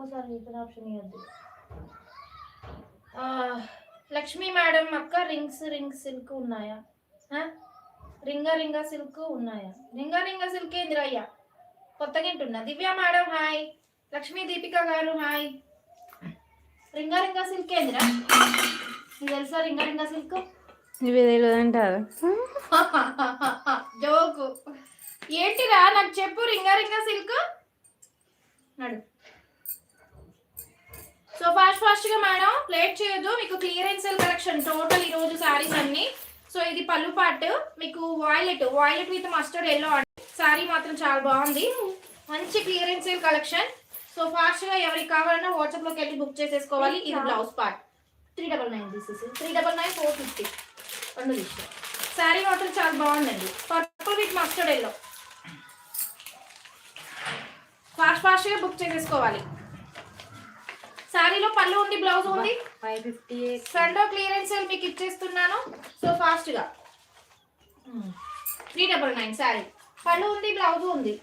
ఇంకోసారి return option ఇవ్వద్దు. Lakshmi madam అక్క రింగ్ సిల్క్ ఉన్నాయా? రింగా సిల్క్ ఉన్నాయా? రింగా సిల్క్ ఏందిరా అయ్యా, కొత్తగా వింటున్నా. దివ్య మేడం హాయ్, లక్ష్మీ దీపిక గారు హాయ్. రింగా సిల్క్ ఏందిరా, నీకు తెలుసా రింగా సిల్క్? ఇవి తెలియదంటారు. జోకు ఏంటిరా, నాకు చెప్పు. రింగా సిల్క్ నడు. సో ఫాస్ట్ గా మేడం, లేట్ చేయొద్దు. మీకు క్లియరెన్స్ సేల్ కలెక్షన్ టోటల్ ఈ రోజు సారీస్ అన్ని. సో ఇది పళ్ళు పార్ట్, మీకు violet with mustard yellow sorry మాత్రం చాలా బాగుంది. మంచి clearance sale collection. So fast గా ఎవరికి కావాలన్నా వాట్సాప్ లోకి వెళ్ళి బుక్ చేసేసుకోవాలి. ఇది బ్లౌజ్ పార్ట్ 399 తీసేసి 399 450 రెండు తీసుకో. సారీ మాత్రం చాలా బాగుందండి, purple with mustard yellow. Fast గా బుక్ చేసేసుకోవాలి. సారీలో పళ్ళు ఉంది, బ్లౌజ్ ఉంది. 550 సండో క్లియరెన్స్ సేల్ మీకు ఇచ్చేస్తున్నాను. సో ఫాస్ట్ గా 399 సారీ, పళ్ళు ఉంది, బ్లౌజ్ ఉంది.